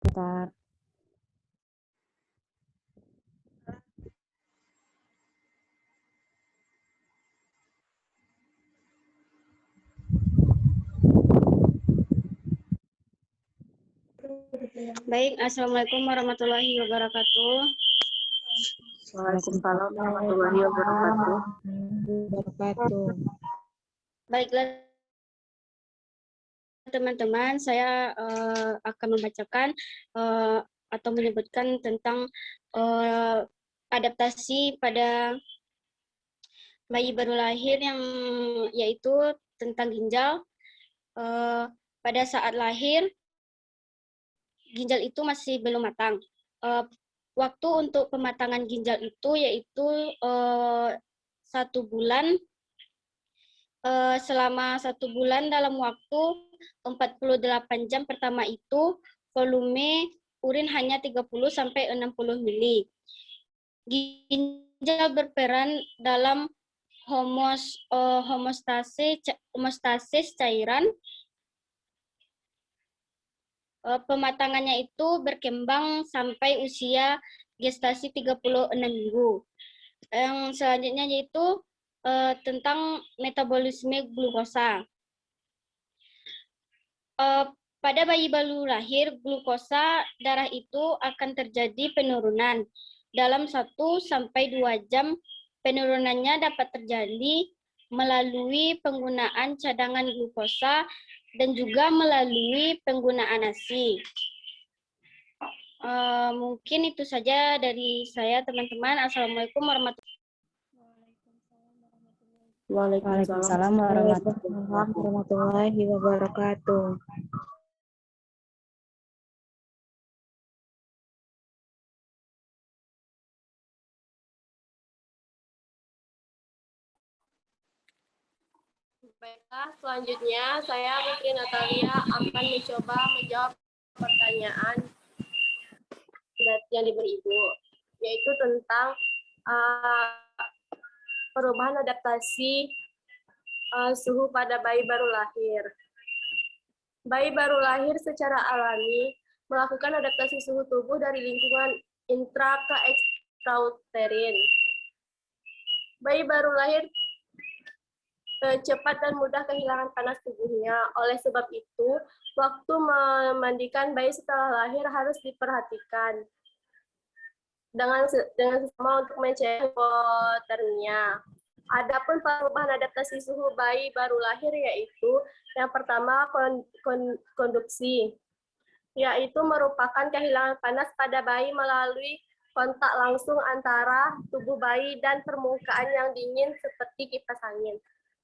Bentar. Baik, Assalamualaikum warahmatullahi wabarakatuh. Waalaikumsalam warahmatullahi wabarakatuh. Baiklah teman-teman, saya akan membacakan atau menyebutkan tentang adaptasi pada bayi baru lahir yang yaitu tentang ginjal. Pada saat lahir, ginjal itu masih belum matang. Waktu untuk pematangan ginjal itu yaitu 1 bulan. Selama 1 bulan dalam waktu 48 jam pertama itu volume urin hanya 30-60 mili. Ginjal berperan dalam homostasis cairan. Pematangannya itu berkembang sampai usia gestasi 36 minggu. Yang selanjutnya yaitu tentang metabolisme glukosa. Pada bayi baru lahir, glukosa darah itu akan terjadi penurunan. Dalam 1-2 jam, penurunannya dapat terjadi melalui penggunaan cadangan glukosa dan juga melalui penggunaan ASI. Mungkin itu saja dari saya, teman-teman. Assalamualaikum warahmatullahi wabarakatuh. Waalaikumsalam warahmatullahi wabarakatuh. Baiklah, selanjutnya saya Putri Natalia akan mencoba menjawab pertanyaan yang diberi Ibu, yaitu tentang perubahan adaptasi suhu pada bayi baru lahir. Bayi baru lahir secara alami melakukan adaptasi suhu tubuh dari lingkungan intra ke extrauterin. Bayi baru lahir cepat dan mudah kehilangan panas tubuhnya. Oleh sebab itu, waktu memandikan bayi setelah lahir harus diperhatikan dengan sesama untuk mencegah hipotermia. Adapun perubahan adaptasi suhu bayi baru lahir yaitu yang pertama konduksi, yaitu merupakan kehilangan panas pada bayi melalui kontak langsung antara tubuh bayi dan permukaan yang dingin seperti kipas angin.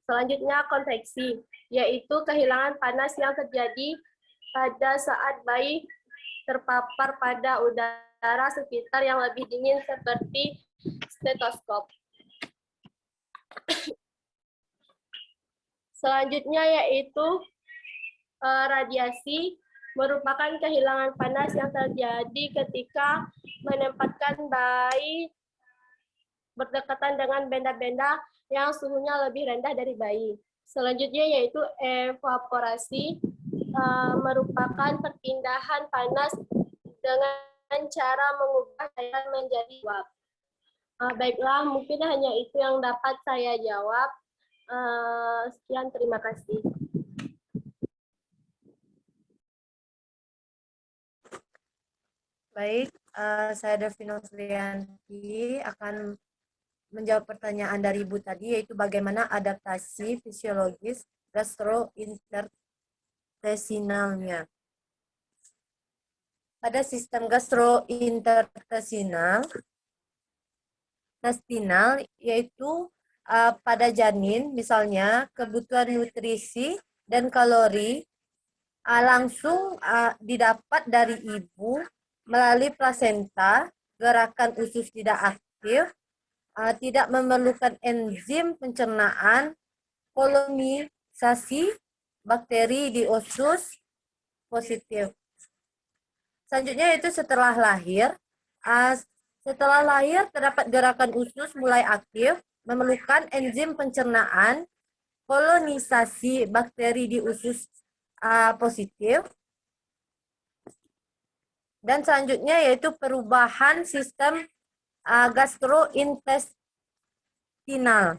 Selanjutnya konveksi, yaitu kehilangan panas yang terjadi pada saat bayi terpapar pada udara sekitar yang lebih dingin seperti stetoskop. Selanjutnya yaitu radiasi, merupakan kehilangan panas yang terjadi ketika menempatkan bayi berdekatan dengan benda-benda yang suhunya lebih rendah dari bayi. Selanjutnya yaitu evaporasi, merupakan perpindahan panas dengan cara mengubah cairan menjadi uap. Baiklah, mungkin hanya itu yang dapat saya jawab. Sekian, terima kasih. Baik, saya Devina Sulianti akan menjawab pertanyaan dari Ibu tadi, yaitu bagaimana adaptasi fisiologis gastrointestinalnya. Pada sistem gastrointestinal, yaitu pada janin, misalnya kebutuhan nutrisi dan kalori langsung didapat dari ibu melalui plasenta, gerakan usus tidak aktif, tidak memerlukan enzim pencernaan, kolonisasi bakteri di usus positif. Selanjutnya itu setelah lahir. Setelah lahir terdapat gerakan usus mulai aktif, memerlukan enzim pencernaan, kolonisasi bakteri di usus positif. Dan selanjutnya yaitu perubahan sistem gastrointestinal.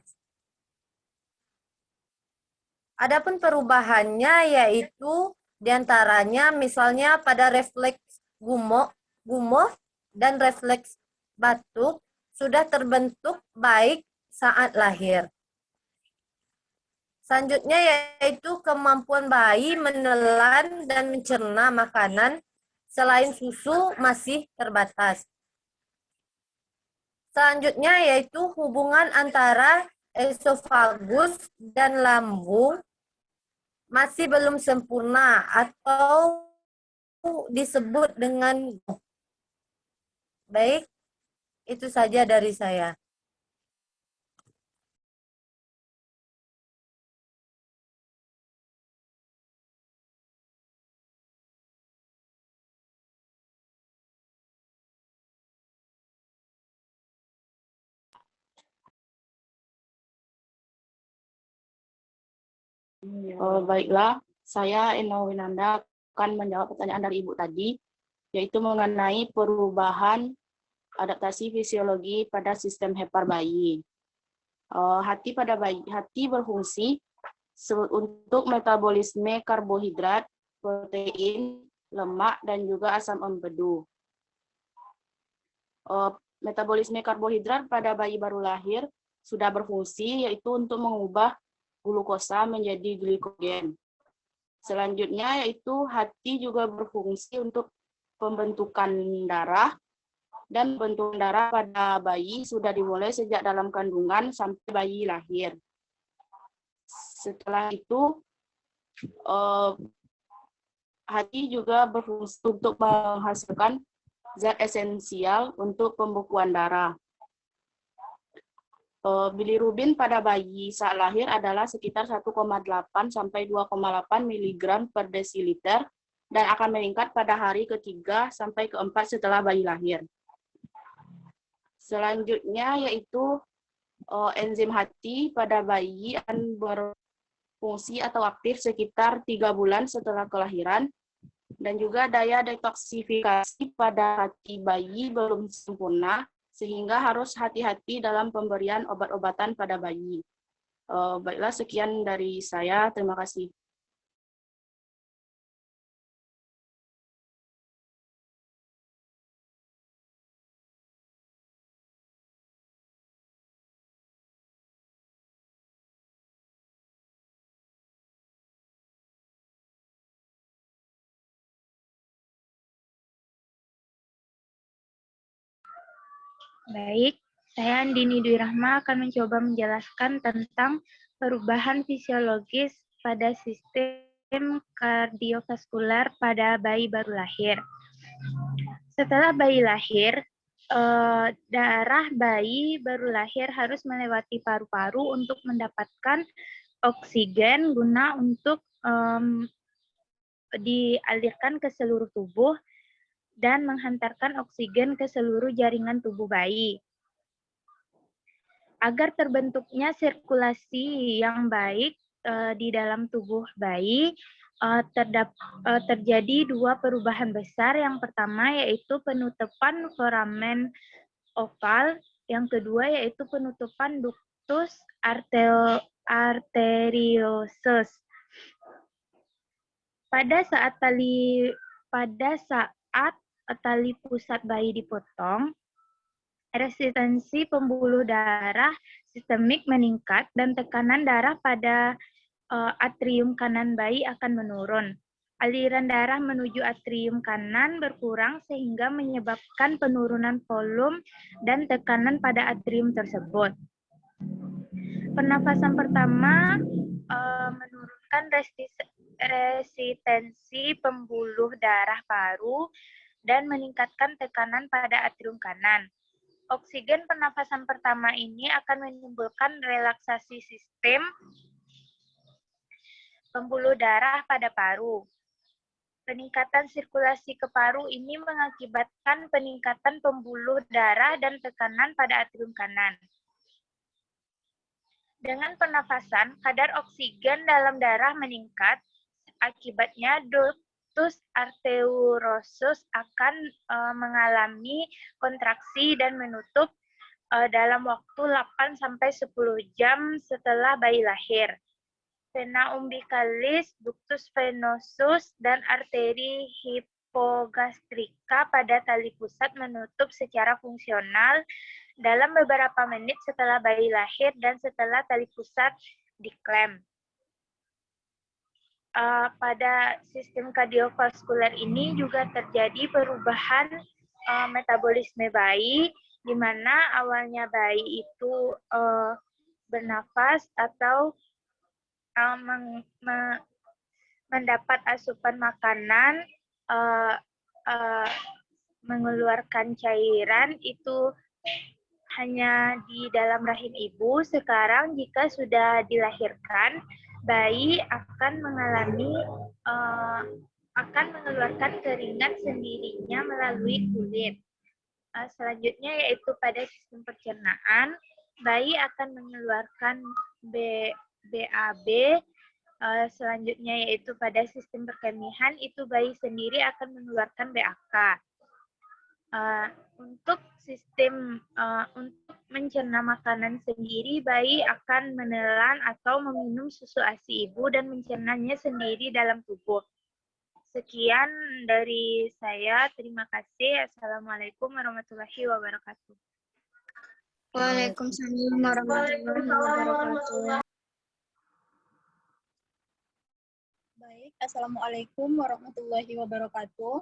Adapun perubahannya yaitu diantaranya misalnya pada refleks gumoh dan refleks batuk sudah terbentuk baik saat lahir. Selanjutnya yaitu kemampuan bayi menelan dan mencerna makanan selain susu masih terbatas. Selanjutnya yaitu hubungan antara esofagus dan lambung masih belum sempurna atau disebut dengan baik. Itu saja dari saya. Baiklah, saya Eno Winanda akan menjawab pertanyaan dari Ibu tadi, yaitu mengenai perubahan adaptasi fisiologi pada sistem hepar bayi. Hati berfungsi untuk metabolisme karbohidrat, protein, lemak, dan juga asam empedu. Metabolisme karbohidrat pada bayi baru lahir sudah berfungsi, yaitu untuk mengubah glukosa menjadi glikogen. Selanjutnya yaitu hati juga berfungsi untuk pembentukan darah, dan pembentukan darah pada bayi sudah dimulai sejak dalam kandungan sampai bayi lahir. Setelah itu hati juga berfungsi untuk menghasilkan zat esensial untuk pembekuan darah. Bilirubin pada bayi saat lahir adalah sekitar 1,8 sampai 2,8 mg per desiliter dan akan meningkat pada hari ketiga sampai keempat setelah bayi lahir. Selanjutnya yaitu enzim hati pada bayi akan berfungsi atau aktif sekitar 3 bulan setelah kelahiran, dan juga daya detoksifikasi pada hati bayi belum sempurna, sehingga harus hati-hati dalam pemberian obat-obatan pada bayi. Baiklah, sekian dari saya. Terima kasih. Baik, saya Andini Dwi Rahma akan mencoba menjelaskan tentang perubahan fisiologis pada sistem kardiovaskular pada bayi baru lahir. Setelah bayi lahir, darah bayi baru lahir harus melewati paru-paru untuk mendapatkan oksigen guna untuk dialirkan ke seluruh tubuh dan menghantarkan oksigen ke seluruh jaringan tubuh bayi. Agar terbentuknya sirkulasi yang baik di dalam tubuh bayi, terjadi dua perubahan besar. Yang pertama yaitu penutupan foramen oval, yang kedua yaitu penutupan ductus arteriosus. Pada saat tali pusat bayi dipotong, resistensi pembuluh darah sistemik meningkat dan tekanan darah pada atrium kanan bayi akan menurun. Aliran darah menuju atrium kanan berkurang sehingga menyebabkan penurunan volume dan tekanan pada atrium tersebut. Pernafasan pertama menurunkan resistensi pembuluh darah paru dan meningkatkan tekanan pada atrium kanan. Oksigen pernafasan pertama ini akan menimbulkan relaksasi sistem pembuluh darah pada paru. Peningkatan sirkulasi ke paru ini mengakibatkan peningkatan pembuluh darah dan tekanan pada atrium kanan. Dengan pernafasan, kadar oksigen dalam darah meningkat. Akibatnya, ductus arteriosus akan mengalami kontraksi dan menutup dalam waktu 8-10 jam setelah bayi lahir. Vena umbilicalis, ductus venosus, dan arteri hipogastrika pada tali pusat menutup secara fungsional dalam beberapa menit setelah bayi lahir dan setelah tali pusat diklem. Pada sistem kardiovaskuler ini juga terjadi perubahan metabolisme bayi, di mana awalnya bayi itu bernafas atau mendapat asupan makanan, mengeluarkan cairan itu hanya di dalam rahim ibu. Sekarang jika sudah dilahirkan, bayi akan mengeluarkan keringat sendirinya melalui kulit. Selanjutnya yaitu pada sistem pencernaan, bayi akan mengeluarkan BAB. Selanjutnya yaitu pada sistem perkemihan, itu bayi sendiri akan mengeluarkan BAK. Untuk sistem untuk mencerna makanan sendiri, bayi akan menelan atau meminum susu ASI ibu dan mencernanya sendiri dalam tubuh. Sekian dari saya. Terima kasih. Assalamualaikum warahmatullahi wabarakatuh. Waalaikumsalam warahmatullahi wabarakatuh. Baik, Assalamualaikum warahmatullahi wabarakatuh.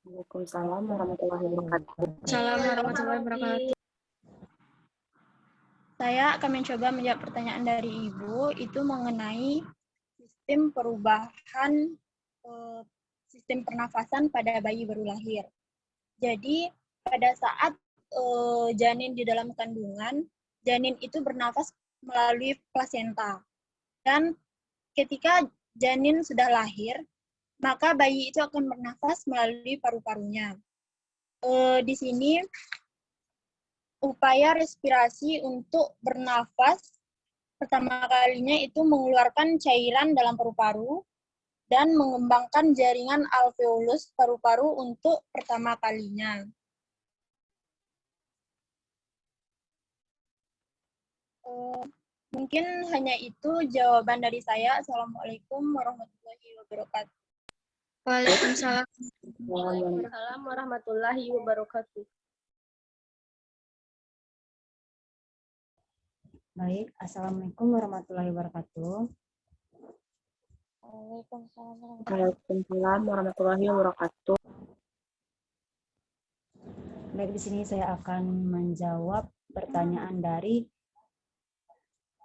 Waalaikumsalam warahmatullahi wabarakatuh. Warahmatullahi wabarakatuh. Saya akan mencoba menjawab pertanyaan dari Ibu, itu mengenai sistem perubahan sistem pernafasan pada bayi baru lahir. Jadi, pada saat janin di dalam kandungan, janin itu bernafas melalui plasenta. Dan ketika janin sudah lahir, maka bayi itu akan bernafas melalui paru-parunya. Di sini, upaya respirasi untuk bernafas pertama kalinya itu mengeluarkan cairan dalam paru-paru dan mengembangkan jaringan alveolus paru-paru untuk pertama kalinya. Mungkin hanya itu jawaban dari saya. Assalamualaikum warahmatullahi wabarakatuh. Waalaikumsalam. Waalaikumsalam warahmatullahi wabarakatuh. Baik, Assalamualaikum warahmatullahi wabarakatuh. Waalaikumsalam warahmatullahi wabarakatuh. Baik, di sini saya akan menjawab pertanyaan dari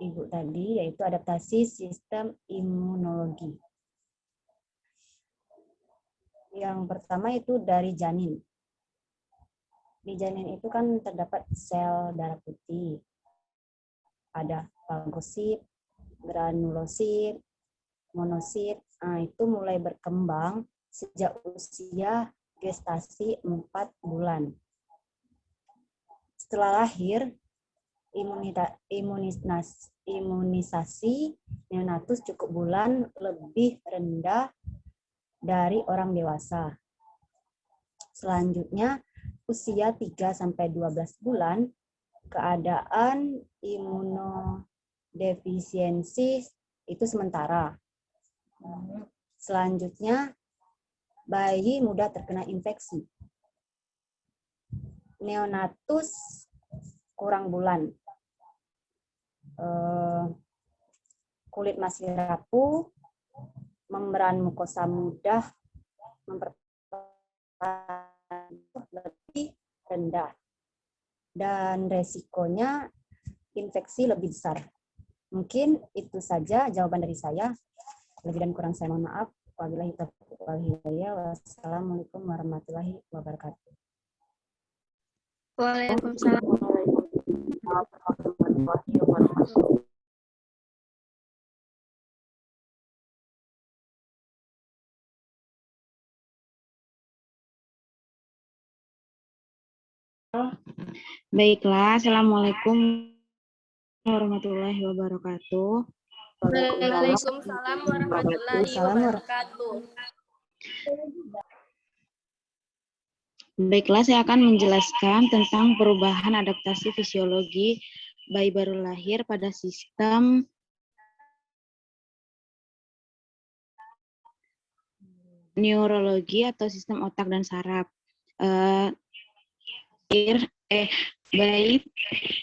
Ibu tadi, yaitu adaptasi sistem imunologi. Yang pertama itu dari janin. Di janin itu kan terdapat sel darah putih. Ada fagosit, granulosit, monosit. Nah, itu mulai berkembang sejak usia gestasi 4 bulan. Setelah lahir, imunisasi neonatus cukup bulan lebih rendah dari orang dewasa. Selanjutnya, usia 3-12 bulan, keadaan imunodefisiensi itu sementara. Selanjutnya, bayi mudah terkena infeksi. Neonatus kurang bulan. Kulit masih rapuh, membran mukosa mudah lebih rendah, dan resikonya infeksi lebih besar. Mungkin itu saja jawaban dari saya. Lebih dan kurang saya mohon maaf. Wabillahi taufiq wal hidayah. Wassalamualaikum warahmatullahi wabarakatuh. Waalaikumsalam. Baiklah, Assalamualaikum warahmatullahi wabarakatuh. Waalaikumsalam warahmatullahi wabarakatuh. Baiklah, saya akan menjelaskan tentang perubahan adaptasi fisiologi bayi baru lahir pada sistem neurologi atau sistem otak dan saraf. Bayi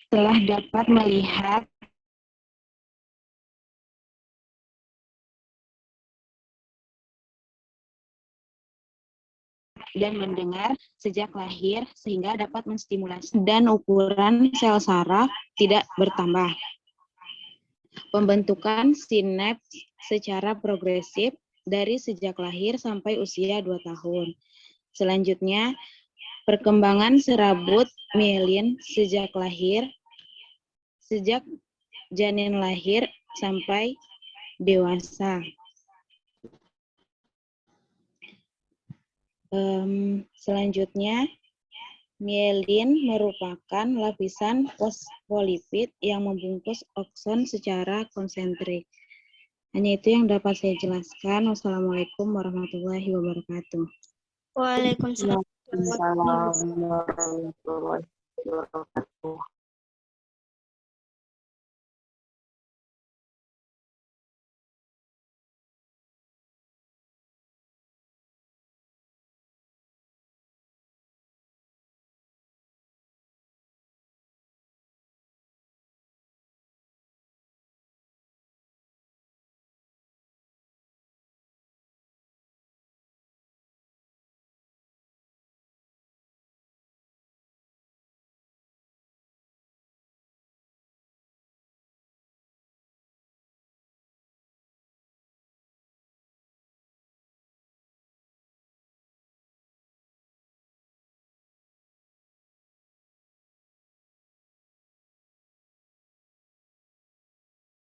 telah dapat melihat dan mendengar sejak lahir sehingga dapat menstimulasi dan ukuran sel saraf tidak bertambah. Pembentukan sinaps secara progresif dari sejak lahir sampai usia 2 tahun. Selanjutnya, perkembangan serabut mielin sejak janin lahir sampai dewasa. Selanjutnya, mielin merupakan lapisan fosfolipid yang membungkus akson secara konsentrik. Hanya itu yang dapat saya jelaskan. Wassalamualaikum warahmatullahi wabarakatuh. Waalaikumsalam. Assalamualaikum warahmatullahi wabarakatuh.